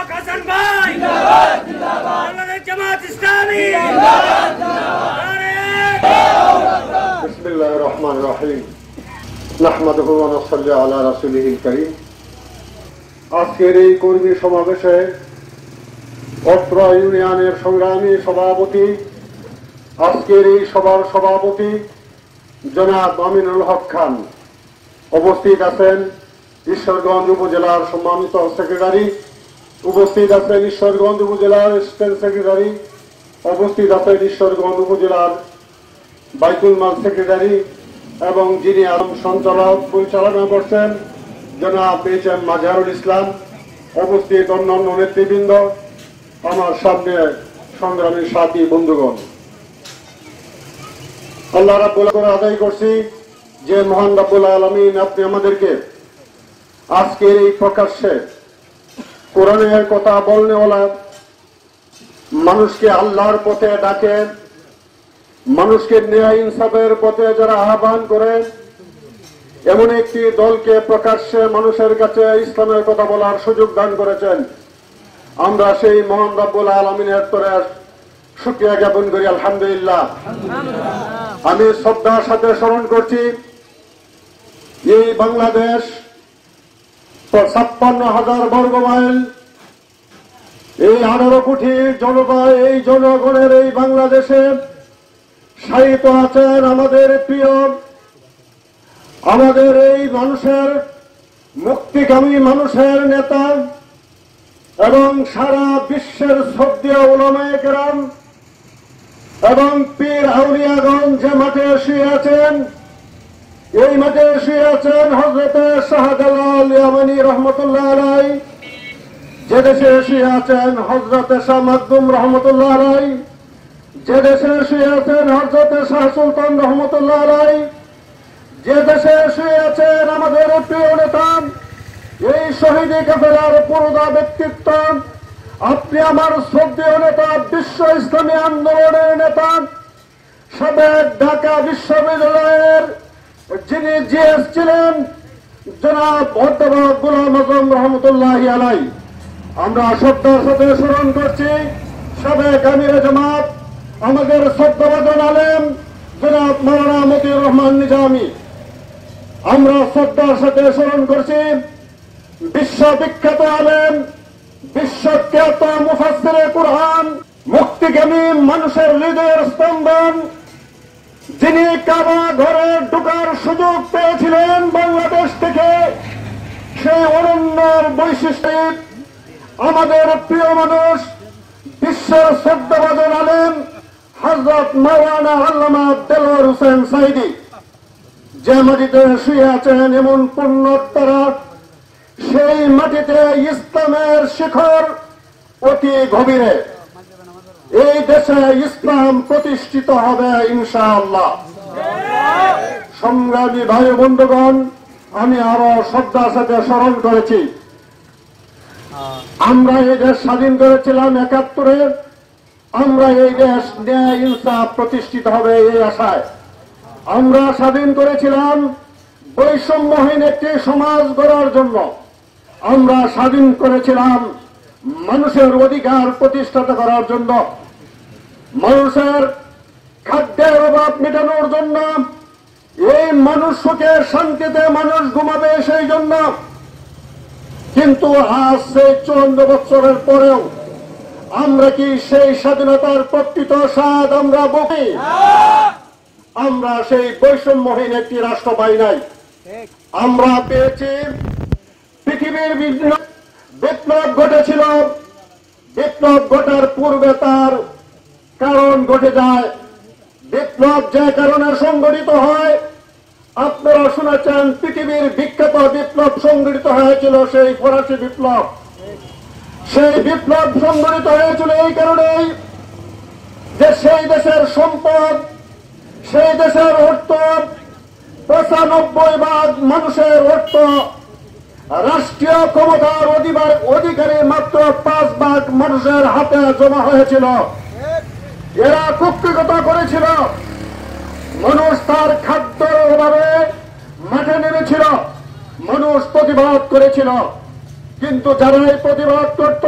হক হাসান ভাই জিন্দাবাদ জিন্দাবাদ বাংলাদেশ জামাত ইসলামী জিন্দাবাদ জিন্দাবাদ বিসমিল্লাহির রহমানির রহিম নাহমাদুহু ওয়া নুসাল্লি আলা রাসূলিহিল কারীম। আজকের এই কর্মী সমাবেশে অত্র ইউনিয়নের সংগ্রামী সভাপতি, আজকের এই সভার সভাপতি জনাব আমিনুল হক খান, উপস্থিত আছেন ঈশ্বরগঞ্জ উপজেলার সম্মানিত সেক্রেটারি, উপস্থিত আছেন ঈশ্বরগঞ্জ উপজেলার অ্যাসিস্ট্যান্ট সেক্রেটারি, উপস্থিত আছেন ঈশ্বরগঞ্জ উপজেলার বাইতুল মাল সেক্রেটারি এবং যিনি আলম সঞ্চালক পরিচালনা করছেন জনাব এইচ.এম. মাজহারুল ইসলাম, উপস্থিত অন্যান্য নেতৃবৃন্দ, আমার সামনে সংগ্রামী সাথী বন্ধুগণ, আল্লাহ রাব্বুল আলামিন আদায় করছি যে মহান রাব্বুল আলামিন আপনি আমাদেরকে আজকের এই প্রকাশ্যে কোরআনের কথা বলনেওয়ালা, মানুষকে আল্লাহর পথে ডাকে, মানুষকে ন্যায় ইনসাফের পথে যারা আহ্বান করে, এমন একটি দলকে প্রকাশ্যে মানুষের কাছে ইসলামের কথা বলার সুযোগ দান করেছেন। আমরা সেই মহান রাব্বুল আলামিনের তরে শুকরিয়া জ্ঞাপন করি, আলহামদুলিল্লাহ। আমি শ্রদ্ধার সাথে স্মরণ করছি এই বাংলাদেশ ৫৬,০০০ বর্গ মাইল, এই ১৮ কোটি জনতা, এই জনগণের এই বাংলাদেশে শায়িত আছেন আমাদের প্রিয়, আমাদের এই মানুষের মুক্তিকামী মানুষের নেতা এবং সারা বিশ্বের শ্রদ্ধেয় উলামায়ে কেরাম এবং পীর আউলিয়াগণ যে মাঠে শুয়ে আছেন, এই মাঠে শুয়ে আছেন হযরতে শাহজালাল ইয়ামানী রহমতুল্লাহ আলাইহি, যে দেশে শুয়ে আছেন হযরতে শাহ মাকদুম রহমতুল্লাহ আলাইহি, যে দেশে শুয়ে আছেন হযরতে শাহ সুলতান রহমতুল্লাহ আলাইহি, যে দেশে শুয়ে আছেন আমাদের প্রিয় নেতা, এই শহীদি কাফেলার পুরোদা ব্যক্তিত্ব, আপনি আমার শ্রদ্ধেয় নেতা, বিশ্ব ইসলামী আন্দোলনের নেতা, সাবেক ঢাকা বিশ্ববিদ্যালয়ের যিনি জিএস ছিলেন জনাব অধ্যাপক গোলাম আজম রহমতুল্লাহি আলাইহি, আমরা শ্রদ্ধার সাথে স্মরণ করছি সাবেক আমিরে জামাত, আমাদের শ্রদ্ধাভাজন আলেম জনাব মাওলানা মতিউর রহমান নিজামী, আমরা শ্রদ্ধার সাথে স্মরণ করছি বিশ্ববিখ্যাত আলেম, বিশ্বখ্যাত মুফাসসিরে কুরআন, মুক্তিকামী মানুষের হৃদয়ের স্পন্দন, যিনি কাবা ঘরে ঢোকার সুযোগ পেয়েছিলেন বাংলাদেশ থেকে, সেই অনন্য বৈশিষ্ট্য আমাদের প্রিয় মানুষ, বিশ্বের শ্রদ্ধাভাজন আলেম হযরত মাওলানা আল্লামা দেলোয়ার হোসেন সাঈদী, যে মাটিতে শুয়ে আছেন এমন পুণ্যত্তরা, সেই মাটিতে ইসলামের শিখর অতি গভীরে, এই দেশে ইসলাম প্রতিষ্ঠিত হবে ইনশাআল্লাহ। সংগ্রামী ভাই বন্ধুগণ, আমি আরো শ্রদ্ধার সাথে স্মরণ করেছি, আমরা এই দেশ স্বাধীন করেছিলাম ৭১-এ, আমরা এই দেশ ন্যায় ইনসাফ প্রতিষ্ঠিত হবে এই আশায়। আমরা স্বাধীন করেছিলাম বৈষম্যহীন একটি সমাজ গড়ার জন্য, আমরা স্বাধীন করেছিলাম মানুষের অধিকার প্রতিষ্ঠা করার জন্য, মানুষের খাদ্যের অভাব মেটানোর জন্য, এই মানুষ সুখের শান্তিতে মানুষ ঘুমাবে সেই জন্য। কিন্তু আজ সেই ৫৪ বছরের পরেও আমরা কি সেই স্বাধীনতার প্রকৃত স্বাদ আমরা বুঝি? আমরা সেই বৈষম্যহীন একটি রাষ্ট্র পাই নাই। আমরা পেয়েছি পৃথিবীর বিভিন্ন বিপ্লব ঘটেছিল, বিপ্লব ঘটার পূর্বে তার কারণ ঘটে যায়, বিপ্লব যে কারণে সংঘটিত হয়, আপনারা শুনেছেন পৃথিবীর বিখ্যাত বিপ্লব সংঘটিত হয়েছিল সেই ফরাসি বিপ্লব। সেই বিপ্লব সংঘটিত হয়েছিল এই কারণেই যে সেই দেশের সম্পদ, সেই দেশের অর্থ ৯৫% মানুষের অর্থ রাষ্ট্রীয় ক্ষমতার অধিকারী মাত্র ৫% মানুষের হাতে জমা হয়েছিল। এরা কুক্ষিগত করেছিল, মানুষ তার খাদ্যের অভাবে মাঠে নেমেছিল, মানুষ প্রতিবাদ করেছিল। কিন্তু যারাই প্রতিবাদ করত,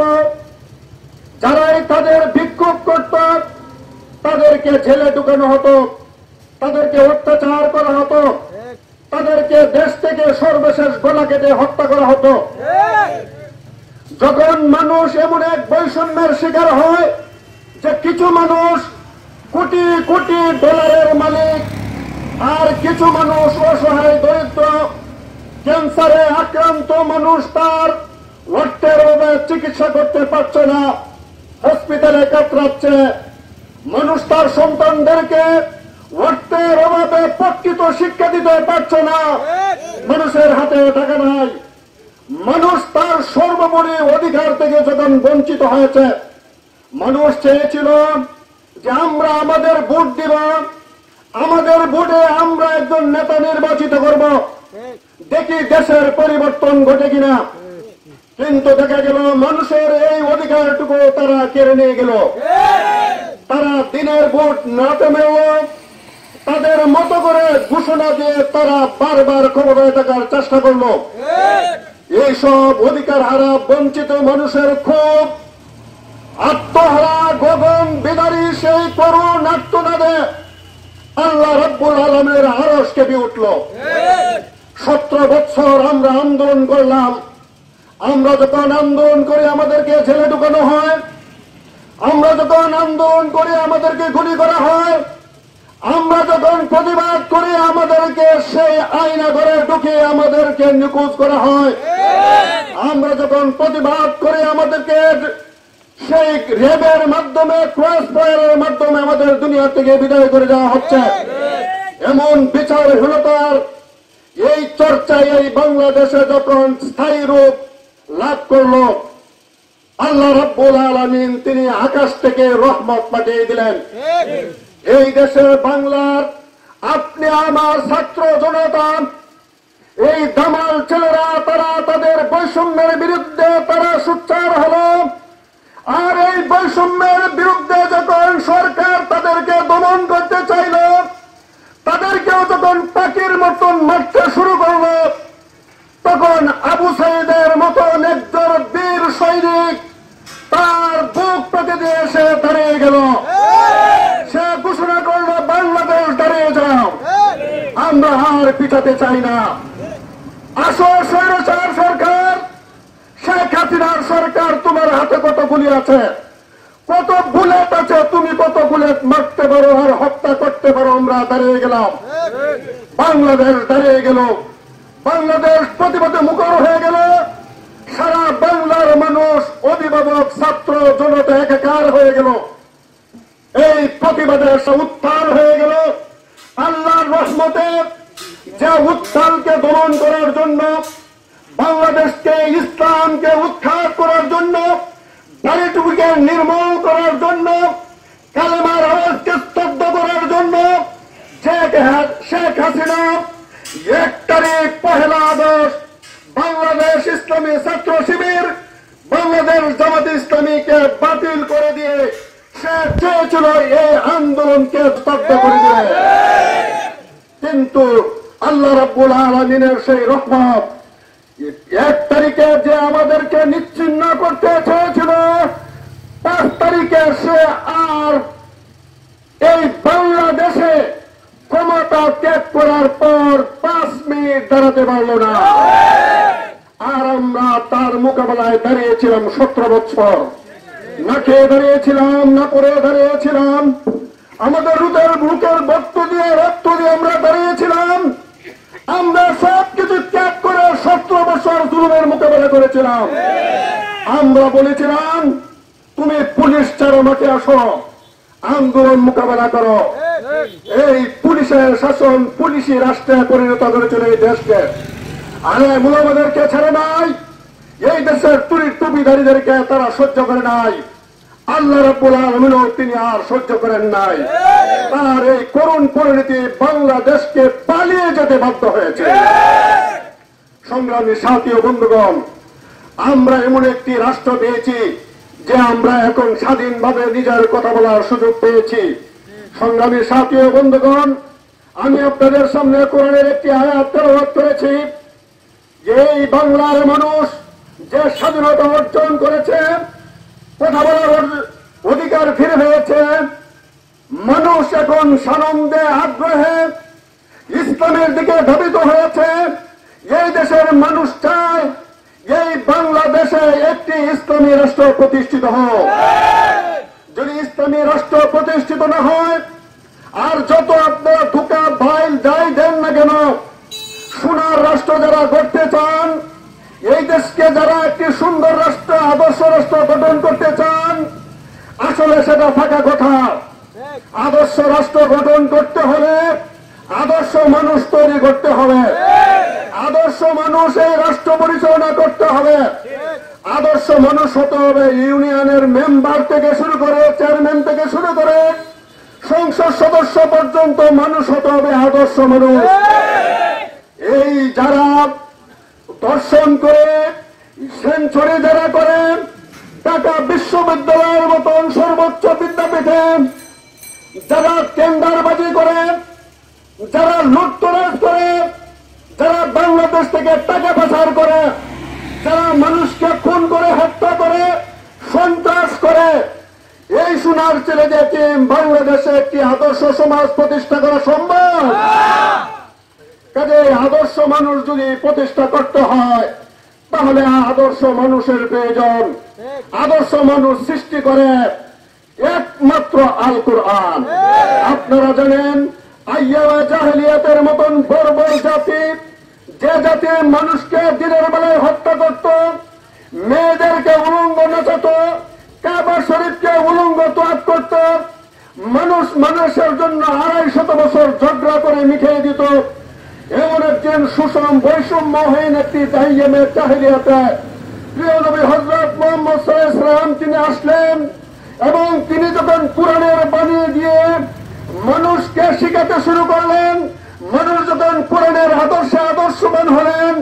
যারাই তাদের বিক্ষোভ করত, তাদেরকে জেলে ঢুকানো হতো, তাদেরকে অত্যাচার করা হতো, তাদেরকে দেশ থেকে সর্বশেষ গলা কেটে হত্যা করা হতো। যখন মানুষ এমন এক বৈষম্যের শিকার হয় যে কিছু মানুষ কোটি কোটি ডলারের মালিক, আর কিছু মানুষ অসহায় দরিদ্র ক্যান্সারে আক্রান্ত মানুষ তার অর্থের অভাবে চিকিৎসা করতে পারছে না, হসপিটালে কাতরাচ্ছে, মানুষ তার সন্তানদেরকে অর্থের অভাবে প্রকৃত শিক্ষা দিতে পারছে না, মানুষের হাতে টাকা নাই, মানুষ তার সর্বোপরি অধিকার থেকে যখন বঞ্চিত হয়েছে, মানুষ চেয়েছিল যে আমরা আমাদের ভোট দিব, আমাদের ভোটে আমরা একজন নেতা নির্বাচিত করব, দেখি দেশের পরিবর্তন ঘটে কিনা। কিন্তু দেখা গেল মানুষের এই অধিকারটুকু তারা কেড়ে নিয়ে গেল। তারা দিনের ভোট না থেমেও তাদের মতো করে ঘোষণা দিয়ে তারা বারবার ক্ষমতায় থাকার চেষ্টা করল। এইসব অধিকার হারা বঞ্চিত মানুষের খুব আত্মহারা গগন বিদারী সেই করুণ আর্তনাদে আল্লাহ রাব্বুল আলামিনের আরশ কেঁপে উঠল। 17 বছর আমরা আন্দোলন করলাম। আমরা যখন আন্দোলন করি আমাদেরকে জেলে ঢুকানো হয়, আমরা যখন আন্দোলন করি আমাদেরকে গুলি করা হয়, আমরা যখন প্রতিবাদ করি আমাদেরকে সেই আয়না ঘরে ঢুকে আমাদেরকে নিখোঁজ করা হয়, আমরা যখন প্রতিবাদ করি আমাদেরকে সেই রেবের মাধ্যমে, ক্রস ফায়ারের মাধ্যমে আমাদের দুনিয়া থেকে বিদায় করে দেওয়া হচ্ছে। এমন বিচারহীনতার এই চর্চা এই বাংলাদেশে যখন স্থায়ী রূপ লাভ করল, আল্লাহ রাব্বুল আলামিন তিনি আকাশ থেকে রহমত পাঠিয়ে দিলেন। এই দেশের বাংলার আপনি আমার ছাত্র জনতা, এই দামাল ছেলেরা তারা তাদের বৈষম্যের বিরুদ্ধে তারা সোচ্চার হলো। আর এই বৈষম্যের বিরুদ্ধে যখন সরকার তাদেরকে দমন করতে চাইল, তাদেরকেও যখন পাখির মতন মারতে শুরু করল, তখন আবু সাইদের মতন একজন বীর সৈনিক তার বুক পেতে দিয়ে এসে দাঁড়িয়ে গেল। সে ঘোষণা করল, বাংলাদেশ দাঁড়িয়ে যাও, আমরা আর পিছাতে চাই না। আসো স্বৈরাচার সরকার, শেখ হাসিনার সরকার, তোমার হাতে কত গুলি আছে, কত বুলেট আছে, তুমি কত বুলেট মারতে পারো আর হত্যা করতে পারো। আমরা দাঁড়িয়ে গেলাম, বাংলাদেশ দাঁড়িয়ে গেল, বাংলাদেশ প্রতিবাদে মুখর হয়ে গেল। সারা বাংলার মানুষ, অভিভাবক, ছাত্র জনতা একাকার হয়ে গেল। এই প্রতিবাদের উত্থান হয়ে গেল। আল্লাহর রহমতে যে উত্থানকে দমন করার জন্য, বাংলাদেশকে ইসলামকে উৎখাত করার জন্য, দাড়িটুকুকে নির্মূল করার জন্য, কালেমার আওয়াজকে স্তব্ধ করার জন্য শেখ হাসিনা 1 তারিখ 1 আগস্ট বাংলাদেশ ইসলামী ছাত্র শিবির, বাংলাদেশ জামাত ইসলামীকে বাতিল করে দিয়ে সে চেয়েছিল এই আন্দোলনকে স্তব্ধ করে দিবে। কিন্তু আল্লাহ রাব্বুল আলামিনের সেই রহমত 1 তারিখে যে আমাদেরকে নিচ্ছিন্ন করতে চেয়েছিল, 5 তারিখে সে আর এই বাংলাদেশে ক্ষমতা ত্যাগ করার পর 5 মিনিট দাঁড়াতে পারল না। আর আমরা তার মোকাবেলায় দাঁড়িয়েছিলাম 17 বছর। না খেয়ে দাঁড়িয়েছিলাম, না করে দাঁড়িয়েছিলাম, আমাদের বুকের রক্ত দিয়ে আমরা দাঁড়িয়েছিলাম। আমরা সবকিছু ত্যাগ করে 17 বছর জুলুমের মোকাবেলা করেছিলাম। আমরা বলেছিলাম, তুমি পুলিশ ছাড়ো, মাঠে আসো, আন্দোলন মোকাবেলা করো। এই পুলিশের শাসন পুলিশি রাষ্ট্রে পরিণত করেছিল এই দেশকে। আরে মুলামাদেরকে ছেড়ে নাই, এই দেশের টুপিধারীদেরকে তারা সহ্য করে নাই। আল্লাহ রাব্বুল আলামিন তিনি আর সহ্য করেন নাই। তার এই করুণ পরিণতি বাংলাদেশকে পালিয়ে যেতে বাধ্য হয়েছে। সংগ্রামী সাথী ও বন্ধুগণ, আমরা এমন একটি রাষ্ট্র পেয়েছি যে আমরা এখন স্বাধীনভাবে নিজের কথা বলার সুযোগ পেয়েছি। সংগ্রামী সাথী ও বন্ধুগণ, আমি আপনাদের সামনে কোরআনের একটি আয়াত তেলাওয়াত করেছি যে এই বাংলার মানুষ যে স্বাধীনতা অর্জন করেছে, কথা বলার অধিকার ফিরে পেয়েছে, মানুষ এখন সানন্দে আগ্রহে ইসলামের দিকে ধাবিত হয়েছে। এই দেশের মানুষ চায় এই বাংলাদেশে একটি ইসলামী রাষ্ট্র প্রতিষ্ঠিত হোক। যদি ইসলামী রাষ্ট্র প্রতিষ্ঠিত না হয়, আর যত আপনারা ধোঁকা বাইল যাই দেন না কেন, সোনার রাষ্ট্র যারা গড়তে চান, এই দেশকে যারা একটি সুন্দর রাষ্ট্র, আদর্শ রাষ্ট্র গঠন করতে চান, আসলে সেটা ফাঁকা কথা। আদর্শ রাষ্ট্র গঠন করতে হলে আদর্শ মানুষ তৈরি করতে হবে, আদর্শ মানুষ এই রাষ্ট্র পরিচালনা করতে হবে। আদর্শ মানুষ হতে হবে ইউনিয়নের মেম্বার থেকে শুরু করে, চেয়ারম্যান থেকে শুরু করে সংসদ সদস্য পর্যন্ত মানুষ হতে হবে আদর্শ মানুষ। এই যারা দর্শন করে, সেঞ্চুরি যারা করে, ঢাকা বিশ্ববিদ্যালয়ের মতন সর্বোচ্চ বিদ্যাপীঠে যারা টেন্ডারবাজি করে, যারা লুটতরাজ করে, যারা বাংলাদেশ থেকে টাকা পাচার করে, যারা মানুষকে খুন করে, হত্যা করে, সন্ত্রাস করে, এই সোনার ছেলেদেরকে বাংলাদেশে একটি আদর্শ সমাজ প্রতিষ্ঠা করা সম্ভব? কাজে আদর্শ মানুষ যদি প্রতিষ্ঠা করতে হয়, তাহলে আদর্শ মানুষের প্রয়োজন। আদর্শ মানুষ সৃষ্টি করে একমাত্র আল কোরআন। আপনারা জানেন, আইয়ামে জাহেলিয়াতের মতন বর্বর জাতি, যে জাতি মানুষকে দিনের বেলায় হত্যা করত, মেয়েদেরকে উলঙ্গ নাচাত, কাবা শরীফকে উলঙ্গ তোয়াজ করত, মানুষের জন্য 250 বছর ঝগড়া করে মিটিয়ে দিত, এমন একজন সুষম বৈষম্যহীন একটি আইয়ামে জাহেলিয়াতে প্রিয় নবী হযরত মুহাম্মদ সাল্লাল্লাহু আলাইহি ওয়াসাল্লাম তিনি আসলেন, এবং তিনি যখন কোরআনের বাণী দিয়ে মানুষকে শিখাতে শুরু করলেন, মানুষ যখন কোরআনের আদর্শে আদর্শবান হলেন,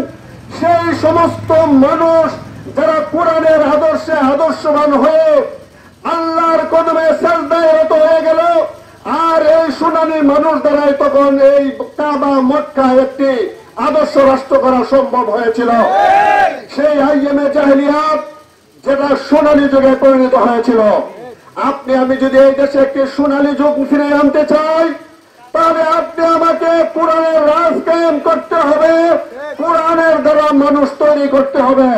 সেই সমস্ত মানুষ যারা কোরআনের আদর্শে আদর্শবান হয়ে আল্লাহর কদমে সাজদায় রত হয়ে গেল, আর এই সুনানি মানুষ দ্বারাই তখন এই কাবা মক্কা একটি আদর্শ রাষ্ট্র করা সম্ভব হয়েছিল। সেই আইয়ামে জাহেলিয়াত যেটা সোনালী যুগে পরিণত হয়েছিল। আপনি আমি যদি এই দেশে একটি সোনালী যুগ ফিরে আনতে চাই, তাহলে আপনি আমাকে কোরআনের রাজ কায়েম করতে হবে, কোরআনের দ্বারা মানুষ তৈরি করতে হবে,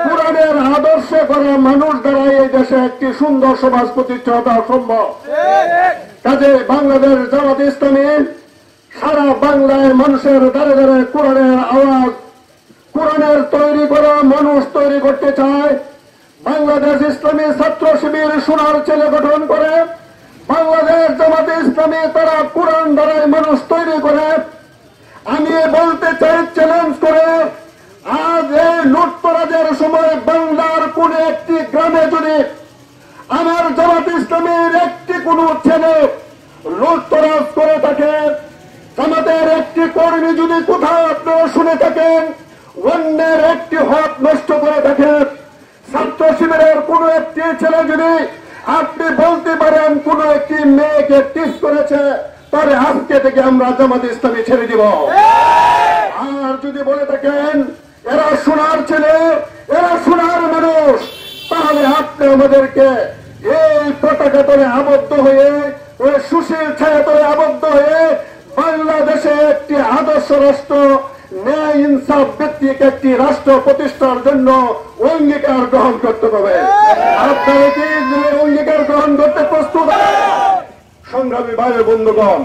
কোরআনের আদর্শে করা মানুষ দ্বারা এই দেশে একটি সুন্দর সমাজ প্রতিষ্ঠা করা সম্ভব। কাজে বাংলাদেশ জামাত ইসলামী সারা বাংলায় মানুষের দ্বারে দ্বারে কোরআনের আওয়াজ, কোরআনের তৈরি করা মানুষ তৈরি করতে চায়। বাংলাদেশ ইসলামী ছাত্র শিবির সোনার ছেলে গঠন করে, বাংলাদেশ জামাতে ইসলামী তারা কোরআন দ্বারাই মানুষ তৈরি করে। আমি বলতে চাই, চ্যালেঞ্জ করে, আজ এই লুটতরাজের সময় বাংলার কোন একটি গ্রামে যদি আমার জামাত ইসলামীর একটি কোন ছেলে লুটতরাজ করে থাকে, জামাতের একটি কর্মী যদি কোথাও আপনারা শুনে থাকেন অন্যের একটি হক নষ্ট করে থাকেন, ছাত্র শিবিরের কোন একটি ছেলে যদি আপনি বলতে পারেন কোন একটি মেয়েকে টিস করেছে, তাহলে আজকে থেকে আমরা জামাত ইসলামী ছেড়ে দিব। আর যদি বলে থাকেন এরা সোনার ছেলে, এরা সোনার মানুষ, তাহলে আপনি আমাদেরকে এই পতাকা তলে আবদ্ধ হয়ে, ওই সুশীল ছায়া তলে আবদ্ধ হয়ে বাংলাদেশে একটি আদর্শ রাষ্ট্র, ন্যায় ইনসাফ ভিত্তিক একটি রাষ্ট্র প্রতিষ্ঠার জন্য অঙ্গীকার গ্রহণ করতে হবে। আপনারা কি অঙ্গীকার গ্রহণ করতে প্রস্তুত? সংগ্রামী ভাই বন্ধুগণ,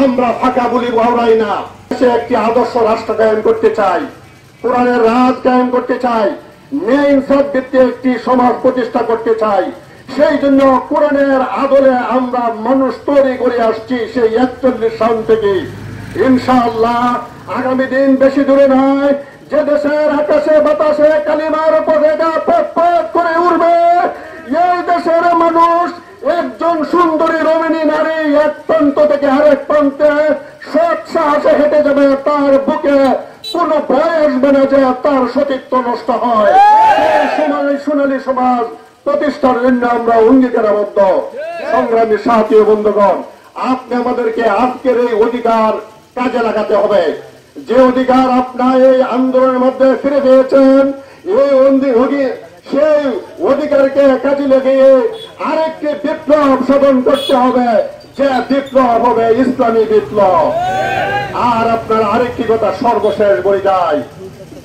আমরা ফাঁকা বলি বাউরাই না, দেশে একটি আদর্শ রাষ্ট্র কায়েম করতে চাই, কোরআনের রাজ কায়েম করতে চাই, ন্যায় ইনসাফ ভিত্তিক একটি সমাজ প্রতিষ্ঠা করতে চাই। সেই জন্য কোরআনের আদলে আমরা মানুষ তৈরি করে আসছি সেই 41 সাল থেকে। ইনশাআল্লাহ আগামী দিন বেশি দূরে নয়, যে দেশের আকাশে বাতাসে কালিমার পতাকা পথ পথ করে উড়বে, এই দেশের মানুষ একজন সুন্দরী রমণী নারী এক প্রান্ত থেকে আরেক প্রান্তে সৎ সাহসে হেঁটে যাবে, তার বুকে কোন ভয় আসবে না যে তার সতীত্ব নষ্ট হয়। সেই সোনালী সমাজ প্রতিষ্ঠার জন্য আমরা অঙ্গীকারাবদ্ধ। সংগ্রামী সাথী ও বন্ধুগণ, আপনি আমাদেরকে আজকের এই অধিকার কাজে লাগাতে হবে। যে অধিকার আপনার এই আন্দোলনের মধ্যে ফিরে পেয়েছেন, সেই অধিকারকে কাজে লাগিয়ে আরেকটি বিপ্লব সাধন করতে হবে, যে বিপ্লব হবে ইসলামী বিপ্লব। আর আপনার আরেকটি কথা সর্বশেষ বলে যায়,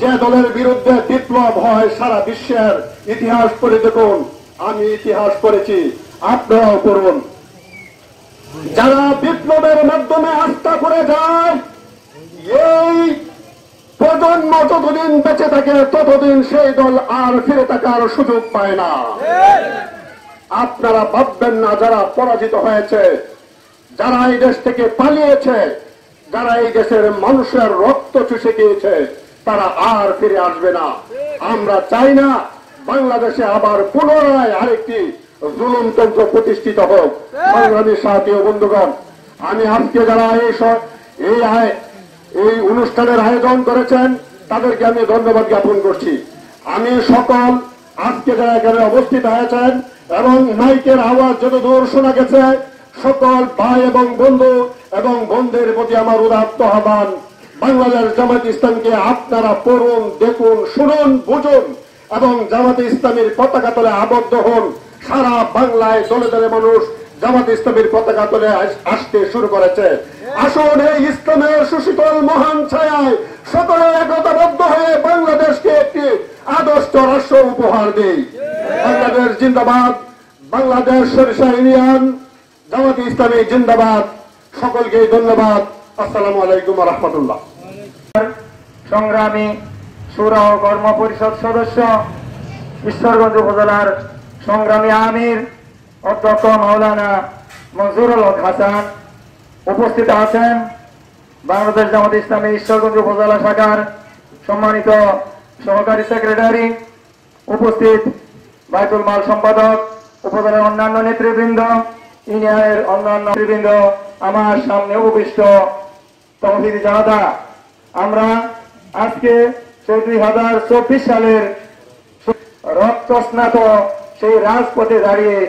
যে দলের বিরুদ্ধে বিপ্লব হয় সারা বিশ্বের ইতিহাস পড়ে দেখুন। আমি ইতিহাস পড়েছি, আপনারাও পড়ুন। যারা বিপ্লবের মাধ্যমে আস্থা করে যায়, এই প্রজন্ম যতদিন বেঁচে থাকে ততদিন সেই দল আর ফিরে থাকার সুযোগ পায় না। আপনারা ভাববেন না যারা পরাজিত হয়েছে, যারা এই দেশ থেকে পালিয়েছে, যারা এই দেশের মানুষের রক্ত চুষে গিয়েছে, তারা আর ফিরে আসবে না। আমরা চাই না বাংলাদেশে আবার পুনরায় আরেকটি জুলুমতন্ত্র প্রতিষ্ঠিত হোক। সংগ্রামী সাথী ও বন্ধুগণ, আমি আজকে যারা এই অনুষ্ঠানের আয়োজন করেছেন তাদেরকে আমি ধন্যবাদ জ্ঞাপন করছি। আমি সকল আজকে যারা এখানে উপস্থিত হয়েছেন এবং মাইকের আওয়াজ যত দূর শোনা গেছে, সকল ভাই এবং বন্ধু এবং বোনদের প্রতি আমার উদাত্ত আহ্বান, বাংলাদেশ জামাত ইসলামকে আপনারা পড়ুন, দেখুন, শুনুন, বুঝুন এবং জামাতে ইসলামের পতাকা তলে আবদ্ধ হন। সারা বাংলায় দলে দলে মানুষ জামাত ইসলামের পতাকা তলে আসতে শুরু করেছে। আসুন এই ইসলামের সুশীতল মহান ছায়ায় সকলে একতাবদ্ধ হয়ে বাংলাদেশকে একটি আদর্শ রাষ্ট্র উপহার দেই। বাংলাদেশ জিন্দাবাদ, বাংলাদেশ সরিষা ইউনিয়ন, জামাত ইসলামী জিন্দাবাদ। সকলকে ধন্যবাদ। আসসালামু আলাইকুম ওয়া রাহমাতুল্লাহ। সংগ্রামী শুরা ও কর্ম পরিষদ সদস্য, ঈশ্বরগঞ্জ উপজেলার সংগ্রামী আমির অধ্যক্ষ মাওলানা মনজুরুল হক হাসান, উপস্থিত আছেন বাংলাদেশ জামাত ইসলামী ঈশ্বরগঞ্জ উপজেলা শাখার সম্মানিত সহকারী সেক্রেটারি, উপস্থিত বাইতুল মাল সম্পাদক, উপজেলার অন্যান্য নেতৃবৃন্দ, ইউনিয়নের অন্যান্য নেতৃবৃন্দ, আমার সামনে উপবিষ্ট তৌহিদি জনতা। আমরা আজকে 2024 সালের রক্তস্নাত সেই রাজপথে দাঁড়িয়ে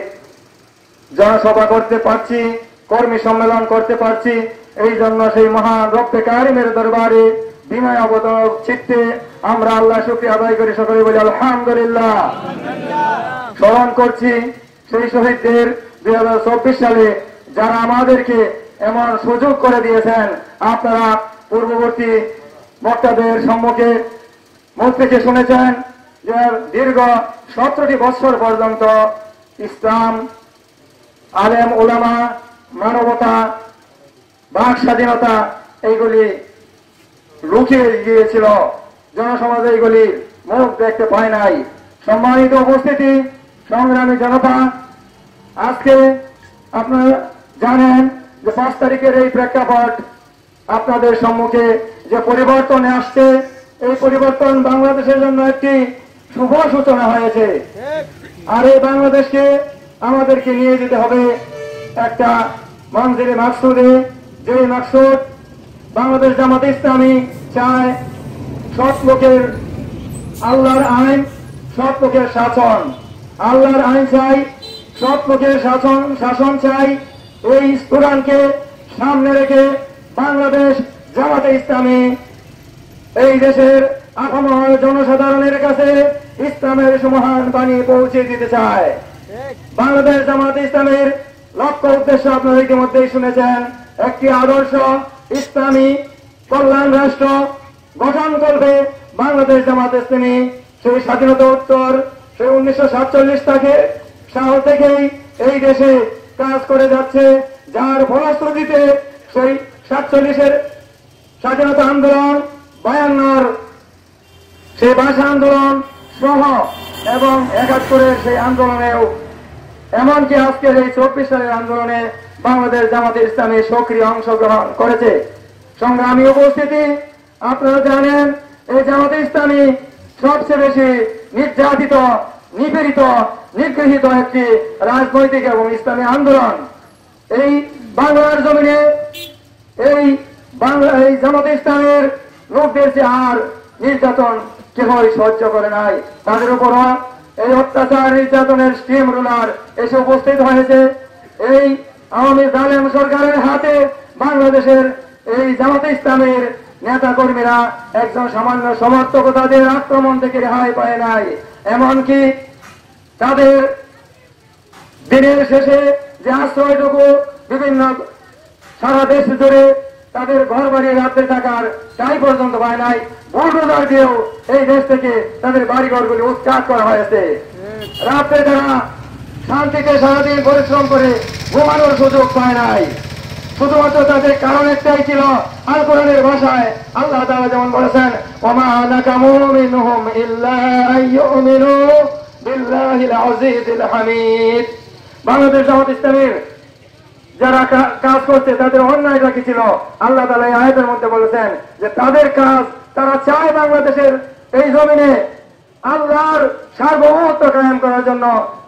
জনসভা করতে পারছি, কর্মী সম্মেলন করতে পারছি। এই জন্য সেই মহান রব্বে কারিমের দরবারে বিনয় অবতার চিত্তে আমরা আল্লাহ শুকরিয়া আদায় করি, সকলে বলি আলহামদুলিল্লাহ। স্মরণ করছি সেই শহীদদের 2024 সালে যারা আমাদেরকে এমন সুযোগ করে দিয়েছেন। আপনারা পূর্ববর্তী বক্তাদের সম্মুখে মুখ থেকে শুনেছেন যে দীর্ঘ 17টি বছর পর্যন্ত ইসলাম, আলেম ওলামা, মানবতা, বাক স্বাধীনতা এইগুলি লুকিয়ে গিয়েছিল, জনসমাজে এইগুলি মুখ দেখতে পায় নাই। সম্মানিত উপস্থিতি, সংগ্রামী জনতা, আজকে আপনারা জানেন যে 5 তারিখের এই প্রেক্ষাপট আপনাদের সম্মুখে যে পরিবর্তনে আসছে, এই পরিবর্তন বাংলাদেশের জন্য একটি শুভ সূচনা হয়েছে। আর এই বাংলাদেশকে আমাদেরকে নিয়ে যেতে হবে একটা মঞ্জিলে মাকসুদে, যে মাকসুদ বাংলাদেশ জামাত ইসলামী চায় সৎ লোকের আল্লাহর আইন, সৎ লোকের শাসন। আল্লাহর আইন চাই, সৎ লোকের শাসন চাই। এই স্লোগানকে সামনে রেখে বাংলাদেশ জামাতে ইসলামী এই দেশের আপামর জনসাধারণের কাছে ইসলামের সুমহান বাণী পৌঁছে দিতে চায়। বাংলাদেশ জামাতে ইসলামের লক্ষ্য উদ্দেশ্য আপনারা ইতিমধ্যেই শুনেছেন, একটি আদর্শ ইসলামী কল্যাণ রাষ্ট্র গঠন করবে বাংলাদেশ জামাত ইসলামী। সেই স্বাধীনতা উত্তর সেই 1947 সাল থেকেই এই দেশে কাজ করে যাচ্ছে, যার ফলশ্রুতিতে সেই 47-এর স্বাধীনতা আন্দোলন, 52-র সেই ভাষা আন্দোলন সহ এবং 71-এর সেই আন্দোলনেও, এমনকি আজকের এই 24 সালের আন্দোলনে বাংলাদেশ জামাতে ইসলামী সক্রিয় অংশগ্রহণ করেছে। সংগ্রামী উপস্থিতি, আপনারা জানেন এই জামাতে ইসলামী সবচেয়ে বেশি নির্যাতিত, নিপীড়িত, নিগৃহীত একটি রাজনৈতিক এবং ইসলামী আন্দোলন। এই বাংলার জমিনে এই জামাতে ইসলামের লোকদের যে আর নির্যাতন কেহই সহ্য করে নাই, তাদের উপর এই অত্যাচার নির্যাতনের স্টিম রুলার এসে উপস্থিত হয়েছে। এই আওয়ামী জালেম সরকারের হাতে বাংলাদেশের এই জামাতে ইসলামের নেতা কর্মীরা একজন সামান্য সমর্থক তাদের আক্রমণ থেকে রেহাই পায় নাই। এমনকি তাদের দিনের শেষে যে আশ্রয়টুকু বিভিন্ন সারা দেশ জুড়ে তাদের ঘর বাড়ি রাত্রে থাকার তাই পর্যন্ত পায় নাই। বুলডোজার দিয়েও এই দেশ থেকে তাদের বাড়িঘরগুলি উৎখাত করা হয়েছে। রাত্রে তারা শান্তিতে সারাদিন পরিশ্রম করে ঘুমানোর সুযোগ পায় নাই। শুধুমাত্র তাদের কারণ একটাই ছিল, আল কোরআনের ভাষায় আল্লাহ তাআলা যেমন বলেছেন, ওমা নাকামু মিনহুম ইল্লা আইয়ুমিনু বিল্লাহিল আজিজিল হামিদ। বাংলাদেশ জামাত ইসলামীর যারা কাজ করছে তাদের অন্যায়টা কি ছিল? আল্লাহ তাআলা এই আয়াতের মধ্যে বলেছেন যে তাদের কাজ, তারা চায় বাংলাদেশের এই জমিনে আল্লাহর সার্বভৌমত্ব কায়েম করার জন্য,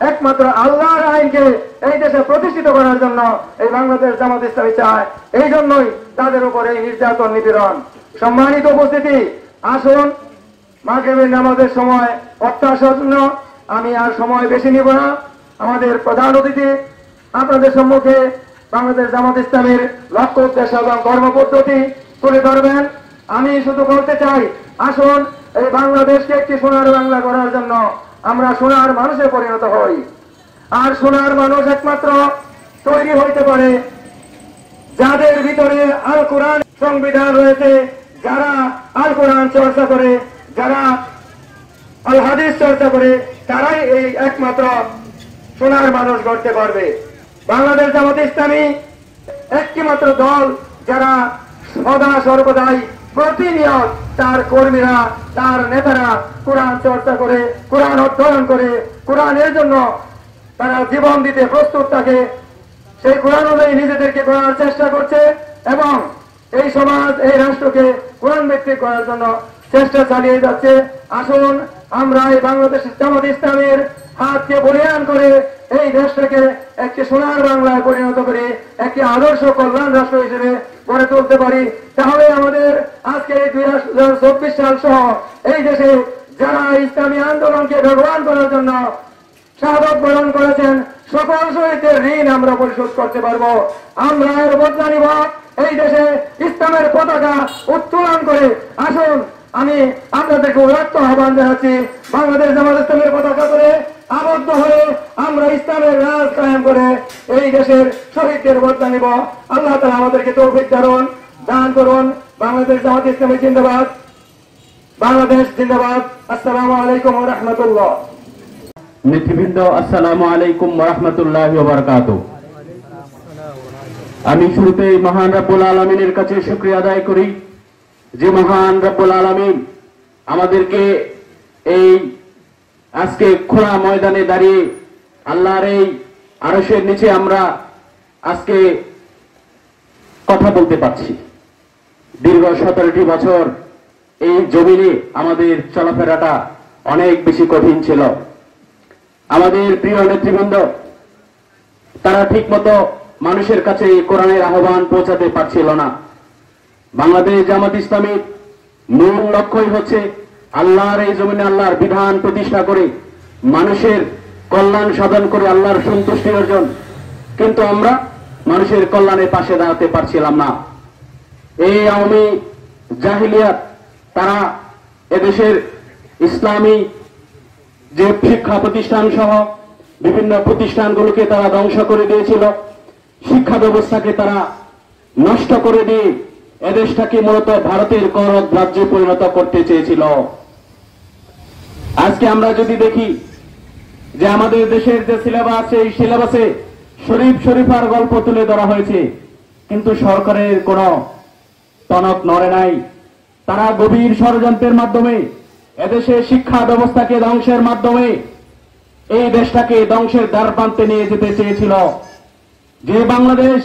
একমাত্র আল্লাহর আইনকে এই দেশে প্রতিষ্ঠিত করার জন্য এই বাংলাদেশ জামাত ইসলামী চায়। এই জন্যই তাদের উপর এই নির্যাতন নিপীড়ন। সম্মানিত উপস্থিতি, আসুন মাগরিবের নামাজের সময় অত্যাসন্ন, আমি আর সময় বেশি নিব না। আমাদের প্রধান অতিথি আপনাদের সম্মুখে বাংলাদেশ জামাত ইসলামীর লক্ষ্য উদ্দেশ্য এবং কর্মপদ্ধতি তুলে ধরবেন। আমি শুধু বলতে চাই, আসুন এই বাংলাদেশকে একটি সোনার বাংলা করার জন্য আমরা সোনার মানুষে পরিণত হই। আর সোনার মানুষ একমাত্র তৈরি হইতে পারে যাদের ভিতরে আল কোরআন সংবিধান রয়েছে, যারা আল কোরআন চর্চা করে, যারা আল হাদিস চর্চা করে, তারাই এই একমাত্র সোনার মানুষ গড়তে পারবে। বাংলাদেশ জামাত ইসলামী একটি মাত্র দল যারা সদা সর্বদাই প্রতিনিয়ত তার কর্মীরা, তার নেতারা কোরআন চর্চা করে, কোরআন অধ্যয়ন করে, কোরআনের জন্য তারা জীবন দিতে প্রস্তুত থাকে। সেই কোরআন অনুযায়ী নিজেদেরকে করার চেষ্টা করছে এবং এই সমাজ, এই রাষ্ট্রকে কোরআন ভিত্তিক করার জন্য চেষ্টা চালিয়ে যাচ্ছে। আসুন আমরা এই বাংলাদেশ জামাত ইসলামের হাতকে বলিয়ান করে এই দেশটাকে একটি সোনার বাংলায় পরিণত করে একটি আদর্শ কল্যাণ রাষ্ট্র হিসেবে গড়ে তুলতে পারি। তাহলে আমাদের আজকে এই 2024 সাল সহ এই দেশে যারা ইসলামী আন্দোলনকে ভগবান করার জন্য শাহাদত বরণ করেছেন, সকল শহীদদের ঋণ আমরা পরিশোধ করতে পারবো। আমরা এর বদলা নিব, এই দেশে ইসলামের পতাকা উত্তোলন করে। আসুন আমি আপনাদেরকে উদাত্ত আহ্বান জানাচ্ছি, বাংলাদেশ জামাত ইসলামের পতাকা করে আবদ্ধ হয়ে আমরা ইসলামের রাজ কায়েম করে এই দেশের শহীদদের বদলা নিব। আল্লাহ তাআলা আমাদেরকে তৌফিক দান করুন। বাংলাদেশ জামাত ইসলামী জিন্দাবাদ, বাংলাদেশ জিন্দাবাদ। আসসালামু আলাইকুম ওয়া রাহমাতুল্লাহ। নেতৃবৃন্দ, আসসালামু আলাইকুম ওয়া রাহমাতুল্লাহি ওয়া বারাকাতুহু। আমি শুরুতে মহান রব্বুল আলামিনের কাছে শুকরিয়া আদায় করি যে মহান রব্বুল আলামিন আমাদেরকে এই আজকে খোলা ময়দানে দাঁড়িয়ে আল্লাহর এই আরশের নিচে আমরা আজকে কথা বলতে পারছি। দীর্ঘ 17টি বছর এই জমিনে আমাদের চলাফেরাটা অনেক বেশি কঠিন ছিল। আমাদের প্রিয় নেতৃবৃন্দ তারা ঠিকমতো মানুষের কাছে কোরআনের আহ্বান পৌঁছাতে পারছিল না। বাংলাদেশ জামাত ইসলামীর মূল লক্ষ্যই হচ্ছে আল্লাহর এই জমিনে আল্লাহর বিধান প্রতিষ্ঠা করে মানুষের কল্যাণ সাধন করে আল্লাহর সন্তুষ্টি অর্জন। কিন্তু আমরা মানুষের কল্যাণের পাশে দাঁড়াতে পারছিলাম না। এই আওয়ামী জাহিলিয়াত তারা এদেশের ইসলামী যে শিক্ষা প্রতিষ্ঠান সহ বিভিন্ন প্রতিষ্ঠানগুলোকে তারা ধ্বংস করে দিয়েছিল, শিক্ষা ব্যবস্থাকে তারা নষ্ট করে দিয়ে এদেশটাকে মূলত ভারতের করদ রাজ্যে পরিণত করতে চেয়েছিল। আজকে আমরা যদি দেখি যে আমাদের দেশের যে সিলেবাস, এই সিলেবাসে শরীফার গল্প তুলে ধরা হয়েছে, কিন্তু সরকারের কোনো টনক নড়ে নাই। তারা গভীর ষড়যন্ত্রের মাধ্যমে এদেশে শিক্ষা ব্যবস্থাকে ধ্বংসের মাধ্যমে এই দেশটাকে ধ্বংসের দ্বার প্রান্তে নিয়ে যেতে চেয়েছিল। যে বাংলাদেশ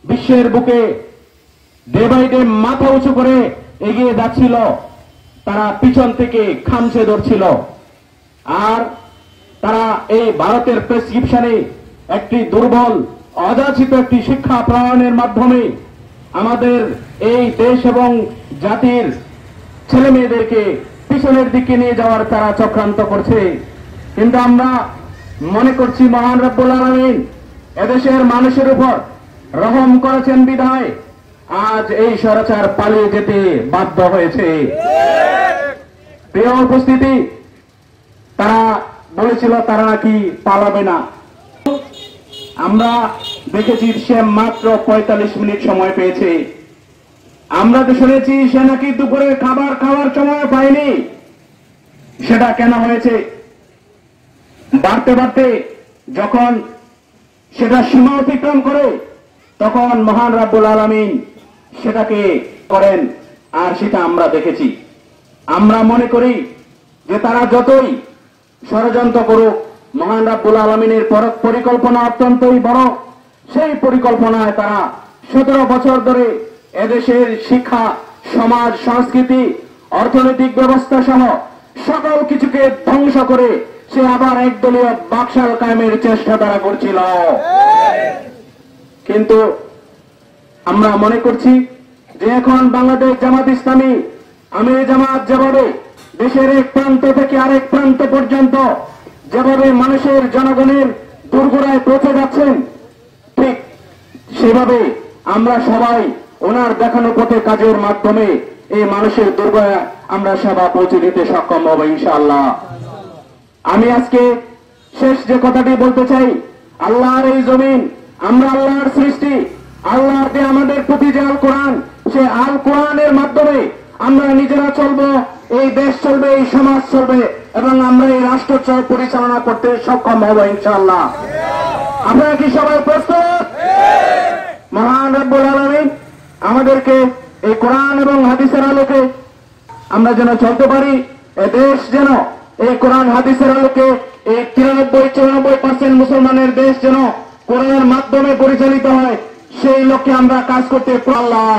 বিশ্বের বুকে ডে বাই ডে মাথা উঁচু করে এগিয়ে যাচ্ছিল, তারা পিছন থেকে খামচে ধরছিল। আর তারা এই ভারতের প্রেসক্রিপশনে একটি দুর্বল অযাচিত একটি শিক্ষা প্রণয়নের মাধ্যমে আমাদের এই দেশ এবং জাতির ছেলে মেয়েদেরকে পিছনের দিকে নিয়ে যাওয়ার তারা চক্রান্ত করছে। কিন্তু আমরা মনে করছি মহান রব্বুল আলামিন এদেশের মানুষের উপর রহম করেছেন বিধায় আজ এই স্বৈরাচার পালিয়ে যেতে বাধ্য হয়েছে। প্রিয় উপস্থিতি, তারা বলেছিল তারা নাকি পালাবে না। আমরা দেখেছি সে মাত্র 45 মিনিট সময় পেয়েছে। আমরা তো শুনেছি সে নাকি দুপুরে খাবার খাওয়ার সময় পায়নি। সেটা কেন হয়েছে? বাড়তে বাড়তে যখন সেটা সীমা অতিক্রম করে তখন মহান রব্বুল আলামিন সেটাকে করেন, আর সেটা আমরা দেখেছি। আমরা মনে করি যে তারা যতই ষড়যন্ত্র করুক, মহান রব্বুল আলামিনের পরিকল্পনা অত্যন্তই বড়। সেই পরিকল্পনায় তারা 17 বছর ধরে এদেশের শিক্ষা, সমাজ, সংস্কৃতি, অর্থনৈতিক ব্যবস্থা সহ সকল কিছুকে ধ্বংস করে সে আবার একদলীয় বাকশাল কায়েমের চেষ্টা তারা করছিল। কিন্তু আমরা মনে করছি যে এখন বাংলাদেশ জামাত ইসলামী, আমির জামাত যেভাবে দেশের এক প্রান্ত থেকে আরেক প্রান্ত পর্যন্ত যেভাবে মানুষের, জনগণের দুর্গড়ায় পৌঁছে যাচ্ছেন, ঠিক সেভাবে আমরা সবাই ওনার দেখানো পথে কাজের মাধ্যমে এই মানুষের দুর্গড়ায় আমরা সেবা পৌঁছে দিতে সক্ষম হব ইনশাআল্লাহ। আমি আজকে শেষ যে কথাটি বলতে চাই, আল্লাহর এই জমিন, আমরা আল্লাহর সৃষ্টি, আল্লাহর যে আমাদের প্রতি যে আল কোরআন, সে আল কোরআনের মাধ্যমে আমরা নিজেরা চলবো, এই দেশ চলবে, এই সমাজ চলবে, এবং আমরা এই রাষ্ট্র পরিচালনা করতে সক্ষম হব ইনশাআল্লাহ। আপনারা কি সবাই প্রস্তুত? মহান রব্বুল আলামিন আমাদেরকে এই কোরআন এবং হাদিসের আলোকে আমরা যেন চলতে পারি, এ দেশ যেন এই কোরআন হাদিসের আলোকে এই 93-94% মুসলমানের দেশ যেন কোরআনের মাধ্যমে পরিচালিত হয়, সেই লক্ষ্যে আমরা কাজ করতে আল্লাহ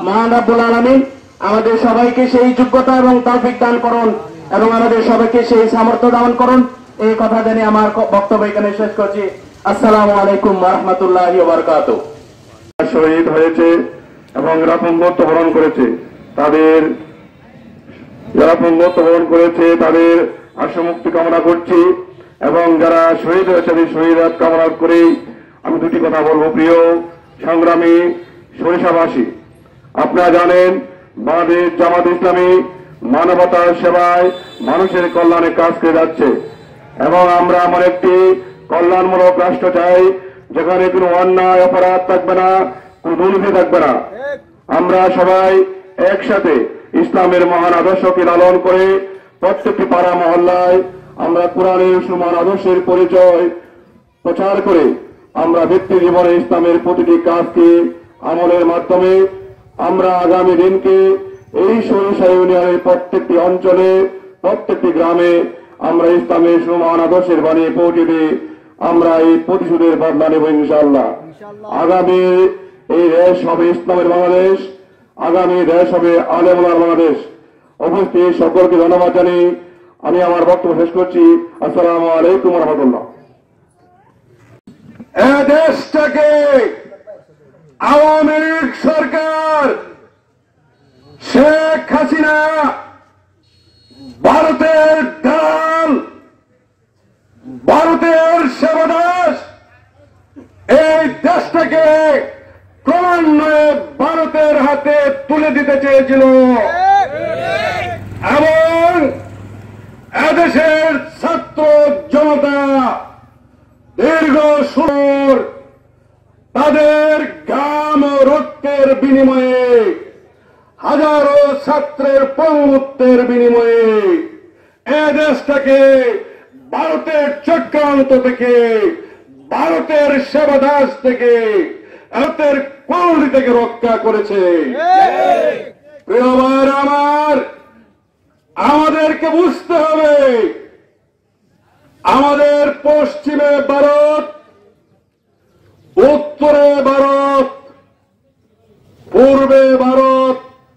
মহান রব্বুল আলামিন আমাদের সবাইকে সেই যোগ্যতা এবং তৌফিক দান করুন, এবং আমাদের সবাইকে সেই সামর্থ্য দান করুন। এই কথা জেনে আমার বক্তব্য এখানে শেষ করছি। আসসালামু আলাইকুম ওয়া রাহমাতুল্লাহি ওয়া বারাকাতুহু। শহীদ হয়েছে এবং যারা পঙ্গত্ব বরণ করেছে তাদের আশুমুক্তি কামনা করছি, এবং যারা শহীদ হয়েছে শহীদ কামনা করেই আমি দুটি কথা বলবো। প্রিয় সংগ্রামী সরিষাবাসী, আপনারা জানেন বাংলাদেশ জামাত ইসলামী মানবতার সেবায় মানুষের কল্যাণে কাজ করে যাচ্ছে, এবং আমরা এমন একটি কল্যাণমূলক রাষ্ট্র চাই যেখানে কোনো অন্যায় অপরাধ থাকবে না, কোনো দুর্নীতি থাকবে না। আমরা সবাই একসাথে ইসলামের মহান আদর্শকে লালন করে প্রত্যেকটি পাড়া মহল্লায় আমরা কোরআনের সমান আদর্শের পরিচয় প্রচার করে আমরা ব্যক্তি জীবনে ইসলামের প্রতিটি কাজকে আমলের মাধ্যমে আমরা আগামী দিনকে এই সরিষা ইউনিয়নের প্রত্যেকটি অঞ্চলে, প্রত্যেকটি গ্রামে আমরা ইসলামের সমান আদর্শের বাণী পৌঁছে দিয়ে আমরা এই প্রতিশোধের বদলা নেব ইনশাআল্লাহ। আগামী এই দেশ হবে ইসলামের বাংলাদেশ, আগামী দেশ হবে আলেমুলার বাংলাদেশ। উপস্থিত সকলকে ধন্যবাদ জানিয়ে আমি আমার বক্তব্য শেষ করছি। আসসালামু আলাইকুম ওয়া রাহমাতুল্লাহ। দেশটাকে আওয়ামী লীগ সরকার, শেখ হাসিনা, ভারতের দালাল, ভারতের সেবাদাস এই দেশটাকে ক্রমান্বয়ে ভারতের হাতে তুলে দিতে চেয়েছিল, এবং এদেশের ছাত্র জনতা দীর্ঘ সুর তাদের ঘাম ও রক্তের বিনিময়ে, হাজারো ছাত্রের পঙ্গুত্বের বিনিময়ে এ দেশটাকে ভারতের চক্রান্ত থেকে, ভারতের সেবাদাস থেকে, ভারতের কৌলি থেকে রক্ষা করেছে। প্রিয় ভাইরা আমার, আমাদেরকে বুঝতে হবে আমাদের পশ্চিমে ভারত, উত্তরে ভারত, পূর্বে ভারত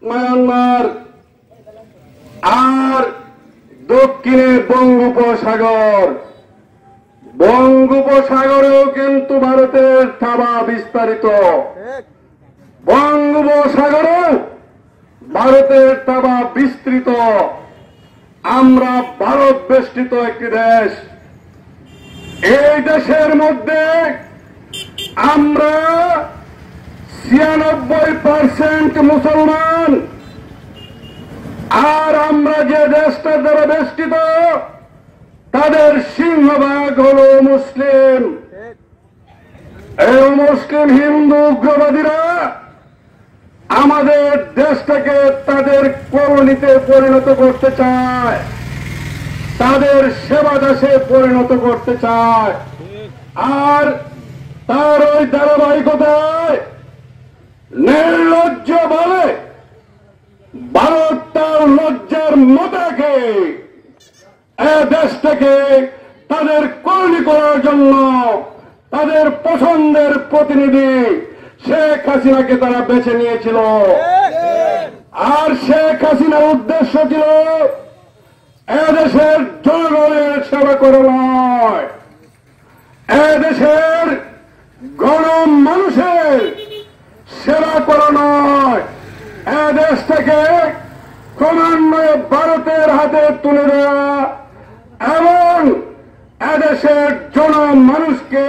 মায়ানমার, আর দক্ষিণে বঙ্গোপসাগর। বঙ্গোপসাগরেও কিন্তু ভারতের থাবা বিস্তারিত, বঙ্গোপসাগরেও ভারতের থাবা বিস্তৃত। আমরা ভারত বেষ্টিত একটি দেশ। এই দেশের মধ্যে আমরা 96% মুসলমান, আর আমরা যে দেশটা দ্বারা বেষ্টিত তাদের সিংহভাগ হল মুসলিম। এই মুসলিম হিন্দু উগ্রবাদীরা আমাদের দেশটাকে তাদের কলোনিতে পরিণত করতে চায়, তাদের সেবা দাসে পরিণত করতে চায়। আর তার ওই ধারাবাহিকতায় নির্লজ্জ বলে ভারত তার লজ্জার মতাকে দেশটাকে তাদের কলোনি করার জন্য তাদের পছন্দের প্রতিনিধি শেখ হাসিনাকে তারা বেছে নিয়েছিল। আর শেখ হাসিনার উদ্দেশ্য ছিল এদেশের জনগণের সেবা করা নয়, এদেশের গণ মানুষের সেবা করা নয়, এদেশ থেকে ক্রমান্বয়ে ভারতের হাতে তুলে দেওয়া এবং এদেশের জনমানুষকে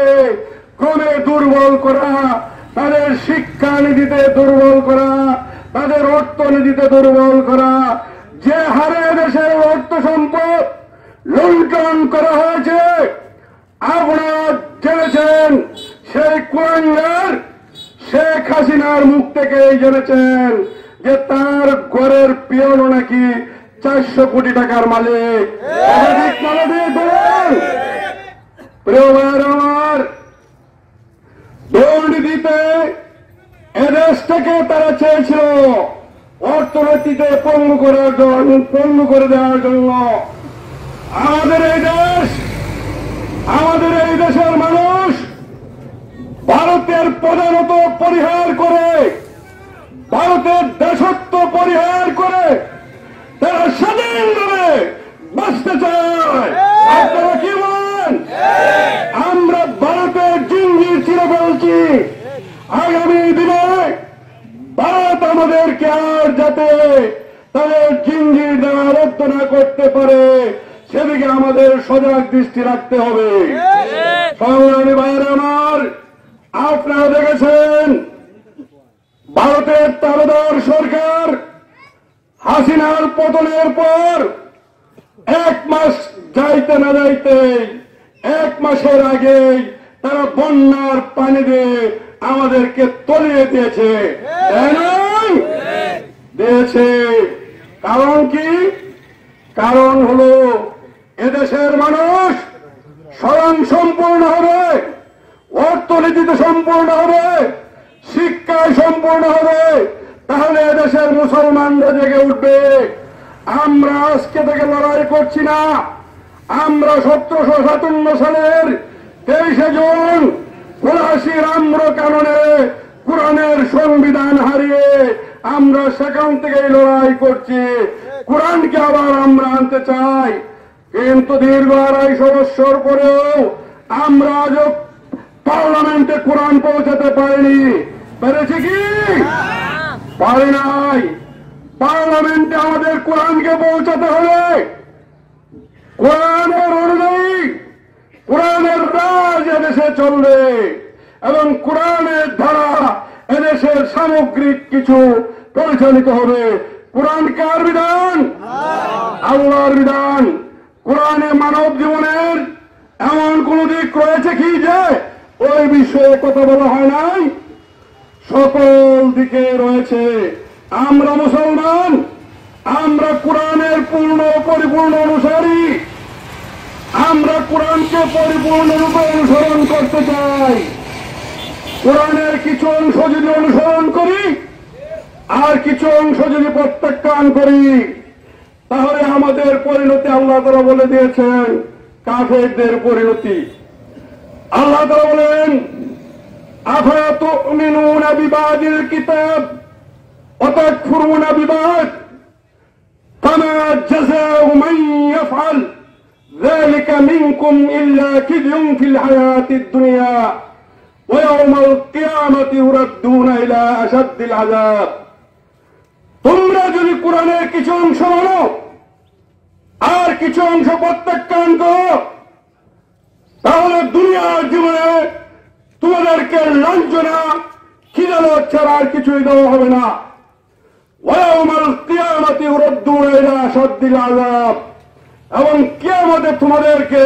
ক্রমে দুর্বল করা, তাদের শিক্ষানীতিতে দুর্বল করা, তাদের অর্থনীতিতে দুর্বল করা। যে হারে দেশের অর্থ সম্পদ লুণ্ঠন করা হয়েছে আপনারা জেনেছেন, সেই কুলাঙ্গার শেখ হাসিনার মুখ থেকে জেনেছেন যে তার ঘরের পিয়ন নাকি 400 কোটি টাকার মালিক। প্রিয় ভাইয়ের আমার, দুর্নীতিতে এদেশটাকে তারা চেয়েছিল অর্থনীতিতে পঙ্গু করে দেওয়ার জন্য। আমাদের এই দেশের মানুষ ভারতের প্রধানত পরিহার করে, ভারতের দেশত্ব পরিহার করে তারা স্বাধীনভাবে বাঁচতে চায়। আপনারা কি বলেন? আমরা ভারতের জিঞ্জির ছিঁড়ে ফেলছি। আগামী দিনে ভারত আমাদেরকে আর যাতে তাদের জিঞ্জির দ্বারা আবদ্ধ না করতে পারে সেদিকে আমাদের সজাগ দৃষ্টি রাখতে হবে। সংগ্রামী ভাইয়েরা আমার, আপনারা দেখেছেন ভারতের তাবেদার সরকার হাসিনার পতনের পর 1 মাস যাইতে না যাইতে 1 মাসের আগেই তারা বন্যার পানি দিয়ে আমাদেরকে তলিয়ে দিয়েছে। দিয়েছে কারণ কি? কারণ হলো এদেশের মানুষ স্বয়ং সম্পূর্ণ হবে, অর্থনীতিতে সম্পূর্ণ হবে, শিক্ষায় সম্পূর্ণ হবে, তাহলে এদেশের মুসলমানরা জেগে উঠবে। আমরা আজকে থেকে লড়াই করছি না। আমরা 1757 সালের 23শে জুন 79 আম্র কাননে কোরআনের সংবিধান হারিয়ে আমরা সেখান থেকেই লড়াই করছি। কোরআনকে আবার আমরা আনতে চাই, কিন্তু দীর্ঘ 250 বছর পরেও আমরা আজও পার্লামেন্টে কোরআন পৌঁছাতে পারিনি। পেরেছি কি? পারি নাই। পার্লামেন্টে আমাদের কোরআনকে পৌঁছাতে হবে। কোরআনের অনুযায়ী কোরআনের রাজ এদেশে চলবে এবং কোরআনের ধারা এদেশের সামগ্রিক কিছু পরিচালিত হবে। কোরআন কার বিধান? আল্লাহর বিধান। কোরআনে মানব জীবনের এমন কোন দিক রয়েছে কি যে ওই বিষয়ে কথা বলা হয় নাই? সকল দিকে রয়েছে। আমরা মুসলমান, আমরা কোরআনের পূর্ণ পরিপূর্ণ অনুসারী। আমরা কোরআনকে পরিপূর্ণরূপে অনুসরণ করতে চাই। কোরআনের কিছু অংশ যদি অনুসরণ করি আর কিছু অংশ যদি প্রত্যাখ্যান করি, তাহলে আমাদের পরিণতি আল্লাহ তাআলা বলে দিয়েছেন কাফেরদের পরিণতি। আল্লাহ তাআলা বলেন, আফাতুমিনুনা বিবাদিল কিতাব ওয়া তাকফুরুনা বিবাদ ফামা জাযাউ মান ইয়াফআল যালিকা মিনকুম ইল্লা কিযুন ফিল হায়াতিদ দুনিয়া ওয়া ইয়াওমাল কিয়ামাতি ইউরাদ্দুনা ইলা আশাদ্দিল আযাব। তোমরা যদি কোরআনের কিছু অংশ মানো আর কিছু অংশ প্রত্যাখ্যান করো, তাহলে দুনিয়ার জীবনে তোমাদেরকে লাঞ্ছনা কি আদালত ছাড়া আর কিছুই দেওয়া হবে না। ওয়াউমাল কিয়ামাতি ইউরাদ্দুনা ইলা আশাদ্দিল আযাব, এবং কিয়ামতে তোমাদেরকে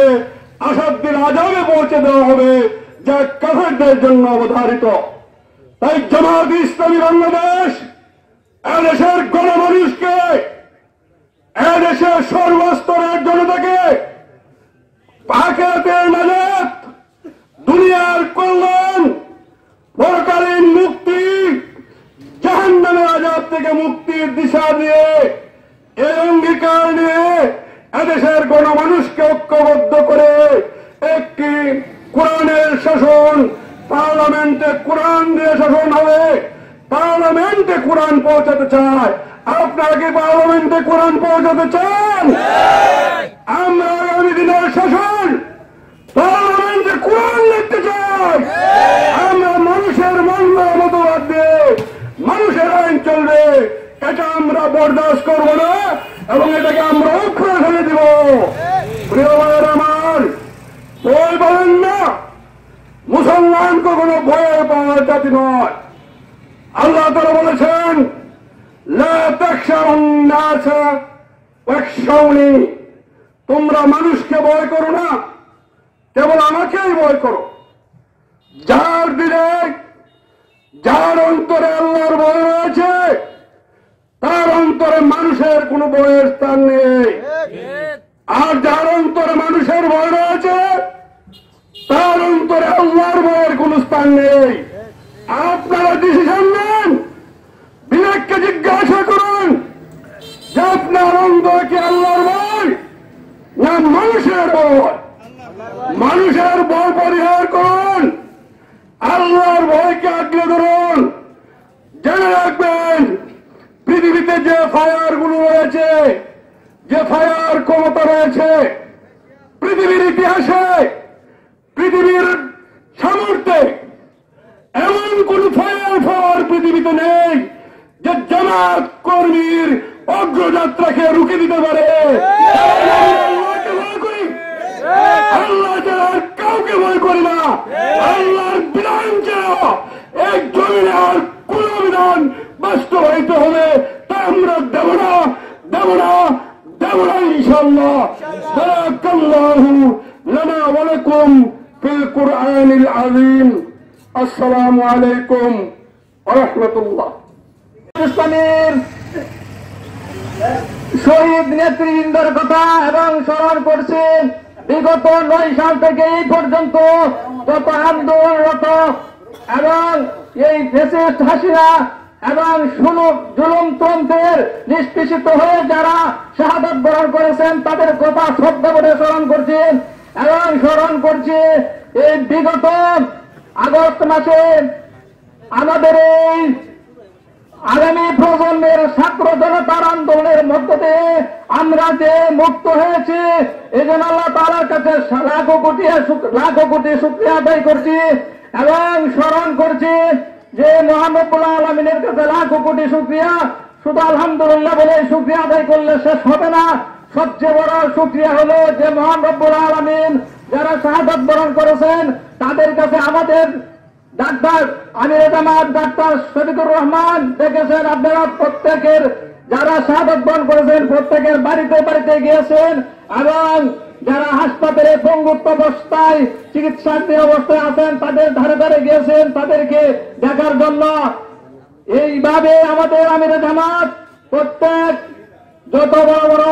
আশাদ্দিল আযাবে পৌঁছে দেওয়া হবে যা কাফেরদের জন্য অবধারিত। তাই জামায়াত ইসলামী বাংলাদেশ এদেশের গণমানুষকে, এদেশের সর্বস্তরের জনতাকে আখিরাতের নাজাত, দুনিয়ার কল্যাণ, পরকালীন মুক্তি, জাহান্নামের আযাব থেকে মুক্তির দিশা দিয়ে এই অঙ্গীকার নিয়ে এদেশের গণমানুষকে ঐক্যবদ্ধ করে একটি কোরআনের শাসন, পার্লামেন্টে কোরআন দিয়ে শাসন হবে, পার্লামেন্টে কোরআন পৌঁছাতে চায়। আপনারা কি পার্লামেন্টে কোরআন পৌঁছাতে চান? আমরা আগামী দিনের শাসন পার্লামেন্টে কোরআন লিখতে চাই। আমরা মানুষের মঙ্গল মতবাদ দিয়ে মানুষের আইন চলবে, এটা আমরা বরদাস্ত করব না এবং এটাকে আমরা উপরে ফেলে দিব। প্রিয় ভাইয়ের আমার, বই বলেন না মুসলমান কখনো ভয় পাওয়ার জাতি নয়। আল্লাহ তাআলা বলেছেন, লা তাখশাউন নাসা ওয়াখশাউনি, তোমরা মানুষকে ভয় করো না, কেবল আমাকেই ভয় করো। যার দিলে, যার অন্তরে আল্লাহর ভয় রয়েছে, তার অন্তরে মানুষের কোনো ভয়ের স্থান নেই। আর যার অন্তরে মানুষের ভয় রয়েছে, তার অন্তরে আল্লাহর ভয়ের কোন স্থান নেই। আপনারা ডিসিশন নেন, বিবেককে জিজ্ঞাসা করুন যে আপনার অন্তরে কি আল্লাহর ভয় না মানুষের ভয়? মানুষের ভয় পরিহার করুন, আল্লাহর ভয়কে আঁকড়ে ধরুন। জেনে রাখবেন, পৃথিবীতে যে ফায়ার গুলো রয়েছে, যে ফায়ার ক্ষমতা রয়েছে, পৃথিবীর ইতিহাসে, পৃথিবীর সামর্থ্যে এমন কোন ফায়ার পৃথিবীতে নেই যে জামাত কর্মীর অগ্রযাত্রাকে রুখে দিতে পারে। আল্লাহকে ভয় করি, আল্লাহ ছাড়া আর কাউকে ভয় করি না। আল্লাহর বিধান ছাড়া এক জমিনে আর কোন বিধান বাস্তবায়িত হবে তা আমরা দেব না, দেব না, দেব না ইনশাআল্লাহ। বারাকাল্লাহু লানা ওয়া লাকুম ফিল কুরআনিল আযীম। আসসালামু আলাইকুম ওয়া রাহমাতুল্লাহ। ইসলামের শহীদ নেতৃবৃন্দের কথা এবং স্মরণ করছেন। বিগত 9 সাল থেকে এই পর্যন্ত যত আন্দোলনরত এবং এই ফ্যাসিস্ট হাসিনা এবং জুলুমতন্ত্রের নিষ্পেষিত হয়ে যারা শাহাদাত বরণ করেছেন তাদের কথা শ্রদ্ধা করে স্মরণ করছেন এবং স্মরণ করছে এই বিগত আগস্ট মাসে আমাদের এই আগামী প্রজন্মের ছাত্র জনতার আন্দোলনের মধ্য দিয়ে আমরা যে মুক্ত হয়েছি, এই জন্য আল্লাহ তাআলার কাছে লাখো কোটি শুকরিয়া আদায় করছি এবং স্মরণ করছি যে মহান রব্বুল আলামিনের কাছে লাখো কোটি শুকরিয়া। শুধু আলহামদুলিল্লাহ বলে শুকরিয়া আদায় করলে শেষ হবে না। সবচেয়ে বড় শুকরিয়া হলো যে মহান রব্বুল আলামিন যারা শাহাদাত বরণ করেছেন তাদের কাছে আমাদের ডাক্তার আমির জামাত ডাক্তার শফিকুর রহমান দেখেছেন। আপনারা প্রত্যেকের যারা শাহাদাত বরণ করেছেন প্রত্যেকের বাড়িতে বাড়িতে গিয়েছেন এবং যারা হাসপাতালে পঙ্গুত্ব অবস্থায় চিকিৎসাধীন অবস্থায় আছেন তাদের ধারে ধারে গিয়েছেন তাদেরকে দেখার জন্য। এইভাবে আমাদের আমির জামাত প্রত্যেক যত বড় বড়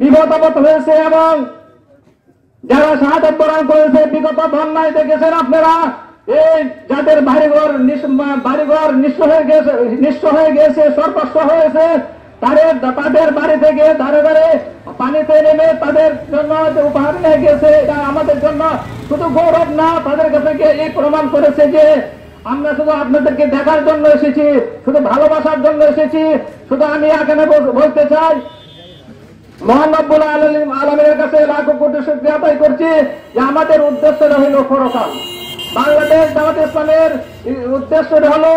বিপদ আপদ হয়েছে এবং যারা শাহাদাত বরণ করেছে বিগত বন্যায় দেখেছেন আপনারা, এই যাদের বাড়িঘর নিঃস্ব হয়ে গেছে, সর্বস্ব হয়েছে, তাদের বাড়ি থেকে ধারে ধারে পানিতে নেমে তাদের জন্য উপহার নিয়ে গেছে। এটা আমাদের জন্য শুধু গৌরব না, তাদের কাছে এই প্রমাণ করেছে যে আমরা শুধু আপনাদেরকে দেখার জন্য এসেছি, শুধু ভালোবাসার জন্য এসেছি। শুধু আমি এখানে বলতে চাই মহান রব্বুল আলামিনের কাছে লাখো কোটি শুকরিয়া আদায় করছি যে আমাদের উদ্দেশ্য হইল পরকাল। বাংলাদেশ জামাত ইসলামের উদ্দেশ্য হলো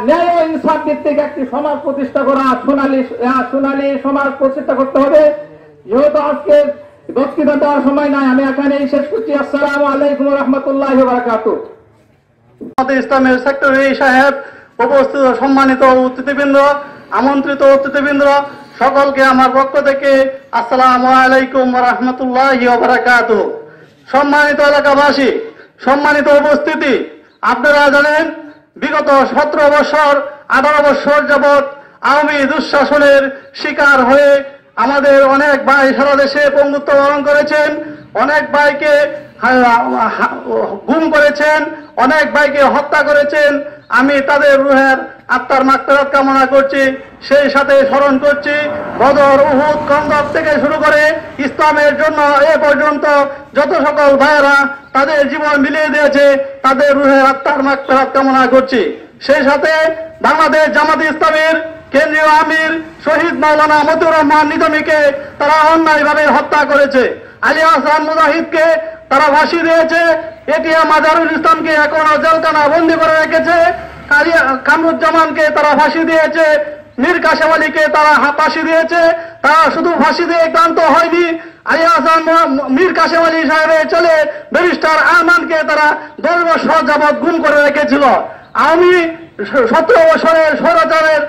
ন্যায় ও ইনসাফ ভিত্তিক একটি সমাজ প্রতিষ্ঠা করা, সোনালী সমাজ প্রতিষ্ঠা করতে হবে। যেহেতু আজকে বক্তৃতা দেওয়ার সময় নাই, আমি এখানেই শেষ করছি। আসসালামু আলাইকুম ওয়া রাহমাতুল্লাহি ওয়া বারাকাতুহু। ইসলামের সেক্রেটারি সাহেব, উপস্থিত সম্মানিত অতিথিবৃন্দ, আমন্ত্রিত অতিথিবৃন্দ, সকলকে আমার পক্ষ থেকে আসসালামু আলাইকুম ওয়া রাহমাতুল্লাহি ওয়া বারাকাতুহু। সম্মানিত এলাকাবাসী, সম্মানিত উপস্থিতি, আপনারা জানেন বিগত 17 বছর 18 বছর যাবৎ আওয়ামী দুঃশাসনের শিকার হয়ে আমাদের অনেক ভাই সারা দেশে পঙ্গুত্ব বরণ করেছেন, অনেক ভাইকে গুম করেছেন, অনেক ভাইকে হত্যা করেছেন। আমি তাদের রুহের আত্মার মাগফিরাত কামনা করছি। সেই সাথে স্মরণ করছি বদর, উহুদ, খন্দক থেকে শুরু করে ইসলামের জন্য এ পর্যন্ত যত সকল ভাইয়েরা তাদের জীবন বিলিয়ে দিয়েছে, তাদের রুহের আত্মার মাগফিরাত কামনা করছি। সেই সাথে বাংলাদেশ জামাত ইসলামীর কেন্দ্রীয় আমির শহীদ মাওলানা মতিউর রহমান নিজামীকে তারা অন্যায়ভাবে হত্যা করেছে। আলী আহসান মুজাহিদকে তারা ফাঁসি দিয়েছে। এটিএম মাজারুল ইসলামকে এখনো জেলখানা বন্দী করে রেখেছে। কামরুজ্জামানকে তারা ফাঁসি দিয়েছে। মীর কাশেম আলীকে তারা ফাঁসি দিয়েছে। তারা শুধু ফাঁসি দিয়ে ক্লান্ত হয়নি, আলী আহসান মীর কাশেম আলী সাহেবের ছেলে ব্যারিস্টার আরমানকে তারা 10 বছর যাবৎ গুম করে রেখেছিল। আমি 17 বছরের স্বৈরাচারের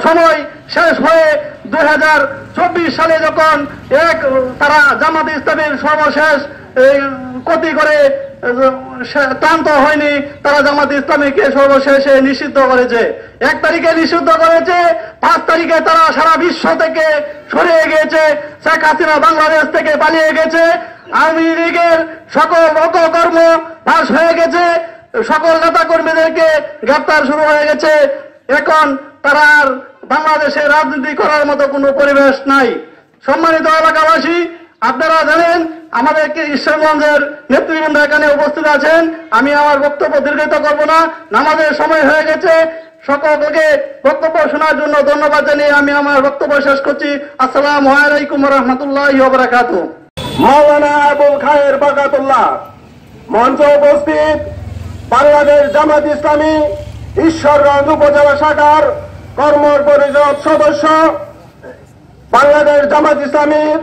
সময় শেষ হয়ে 2024 সালে যখন তারা জামাত ইসলামীর সর্বশেষ ক্ষতি করে ক্লান্ত হয়নি, তারা জামাত ইসলামীকে সর্বশেষে নিষিদ্ধ করেছে। 1 তারিখে নিষিদ্ধ করেছে, 5 তারিখে তারা সারা বিশ্ব থেকে সরিয়ে গিয়েছে। শেখ হাসিনা বাংলাদেশ থেকে পালিয়ে গেছে। আওয়ামী লীগের সকল অপকর্ম ফাঁস হয়ে গেছে। সকল নেতা কর্মীদেরকে গ্রেপ্তার শুরু হয়ে গেছে। এখন তারা আর বাংলাদেশে রাজনীতি করার মতো কোনো পরিবেশ নাই। সম্মানিত এলাকাবাসী, আপনারা জানেন আমাদেরকে ঈশ্বরগঞ্জের নেতৃবৃন্দ এখানে উপস্থিত আছেন। আমি আমার বক্তব্য দীর্ঘায়িত করব না, নামাজের সময় হয়ে গেছে। সকলকে বক্তব্য শোনার জন্য ধন্যবাদ জানিয়ে আমি আমার বক্তব্য শেষ করছি। আসসালামু আলাইকুম ওয়া রাহমাতুল্লাহি ওয়া বারাকাতুহু। মাওলানা আবুল খায়ের বাকাতুল্লাহ, মঞ্চে উপস্থিত বাংলাদেশ জামাত ইসলামী ঈশ্বরগঞ্জ উপজেলা শাখার কর্ম পরিষদ সদস্য, বাংলাদেশ জামাত ইসলামীর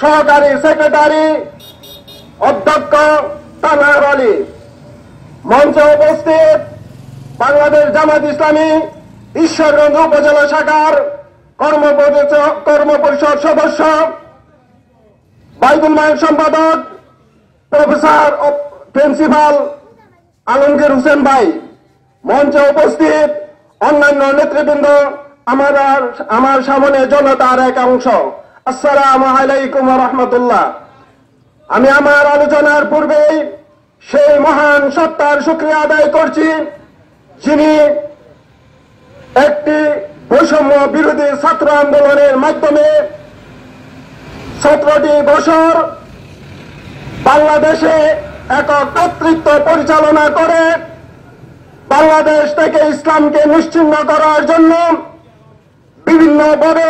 সহকারী সেক্রেটারি অধ্যক্ষ তানহার আলী, মঞ্চে উপস্থিত বাংলাদেশ জামাত ইসলামী ঈশ্বরগঞ্জ উপজেলা শাখার কর্ম পরিষদ সদস্য, বাইতুল মায়ের সম্পাদক প্রফেসর প্রিন্সিপাল আলমগীর হোসেন ভাই, মঞ্চে উপস্থিত অন্যান্য নেতৃবৃন্দ, আমার সামনে জনতার এক অংশ, আসসালামু আলাইকুম ওয়া রাহমাতুল্লাহ। আমি আমার আলোচনার পূর্বেই সেই মহান সত্তার শুকরিয়া আদায় করছি, যিনি একটি বৈষম্য বিরোধী ছাত্র আন্দোলনের মাধ্যমে 17টি বছর বাংলাদেশে একক কর্তৃত্ব পরিচালনা করে বাংলাদেশ থেকে ইসলামকে নিশ্চিহ্ন করার জন্য বিভিন্নভাবে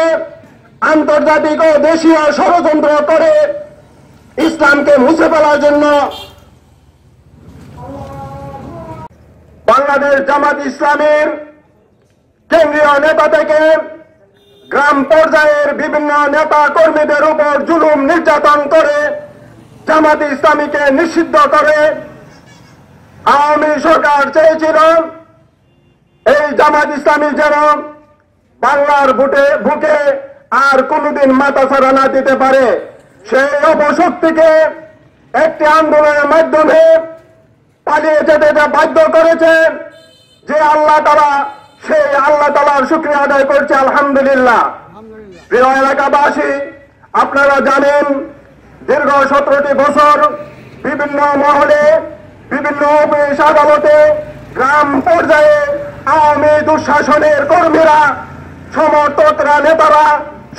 আন্তর্জাতিক ও দেশীয় ষড়যন্ত্র করে ইসলামকে মুছে ফেলার জন্য বাংলাদেশ জামাত ইসলামের কেন্দ্রীয় নেতা থেকে গ্রাম পর্যায়ের বিভিন্ন নেতা কর্মীদের উপর জুলুম নির্যাতন করে জামাত ইসলামীকে নিষিদ্ধ করে আওয়ামী সরকার চেয়েছিল এই জামাত ইসলামী যেন বাংলার বুকে আর কোনদিন মাথাছাড়া না দিতে পারে। সেই অপশক্তিকে একটি আন্দোলনের মাধ্যমে পালিয়ে যেতে বাধ্য করেছে যে আল্লাহ তাআলা, সেই আল্লাহ তাআলার শুকরিয়া আদায় করছে আলহামদুলিল্লাহ। প্রিয় এলাকাবাসী, আপনারা জানেন দীর্ঘ 17টি বছর বিভিন্ন মহলে, বিভিন্ন অফিস আদালতে, গ্রাম পর্যায়ে আওয়ামী দুঃশাসনের কর্মীরা, সমর্থকরা, নেতারা,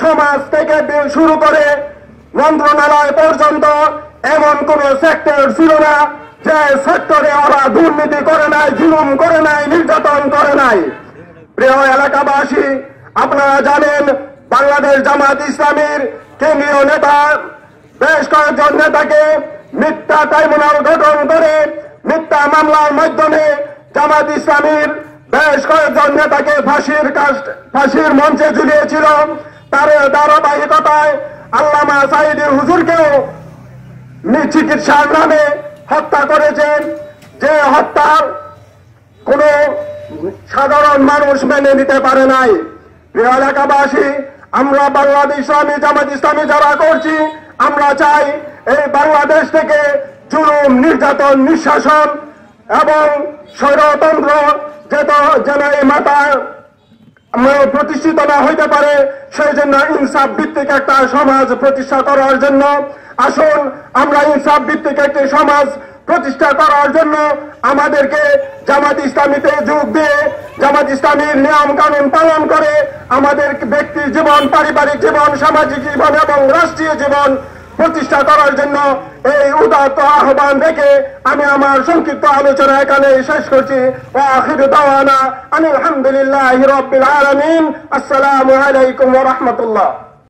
সমাজ থেকে শুরু করে মন্ত্রণালয় পর্যন্ত এমন কোন সেক্টর ছিল না যে সেক্টরে ওরা দুর্নীতি করে নাই, জুলুম করে নাই, নির্যাতন করে নাই। প্রিয় এলাকাবাসী, আপনারা জানেন বাংলাদেশ জামাত ইসলামীর কেন্দ্রীয় নেতা বেশ কয়েকজন নেতাকে মিথ্যা ট্রাইব্যুনাল গঠন করে মিথ্যা মামলার মাধ্যমে জামাত ইসলামীর বেশ কয়েকজন নেতাকে ফাঁসির মঞ্চে ঝুলিয়েছিল। তার ধারাবাহিকতায় আল্লামা সাঈদী হুজুরকেও চিকিৎসার নামে হত্যা করেছেন। যে হত্যার কোন সাধারণ মানুষ মেনে নিতে পারে নাই। প্রিয় এলাকাবাসী, আমরা বাংলাদেশ ইসলামী জামাত ইসলামী যারা করছি, আমরা চাই এই বাংলাদেশ থেকে জুলুম, নির্যাতন, নিঃশাসন এবং স্বৈরতন্ত্র যেন এই মাথায় প্রতিষ্ঠিত না হইতে পারে, সেই জন্য ইনসাফ ভিত্তিক একটা সমাজ প্রতিষ্ঠা করার জন্য আসুন আমরা ইনসাফ ভিত্তিক একটি সমাজ প্রতিষ্ঠা করার জন্য আমাদেরকে জামাত ইসলামীতে যোগ দিয়ে জামাত ইসলামীর নিয়ম কানুন পালন করে আমাদের ব্যক্তি জীবন, পারিবারিক জীবন, সামাজিক জীবন এবং রাষ্ট্রীয় জীবন প্রতিষ্ঠা করার জন্য এই উদাত্ত আহ্বান রেখে আমি আমার সংক্ষিপ্ত আলোচনা এখানে শেষ করছি। ওয়া আখিরু দাওয়ানা আলহামদুলিল্লাহি রাব্বিল আলামিন। আসসালামু আলাইকুম ওয়া রাহমাতুল্লাহ।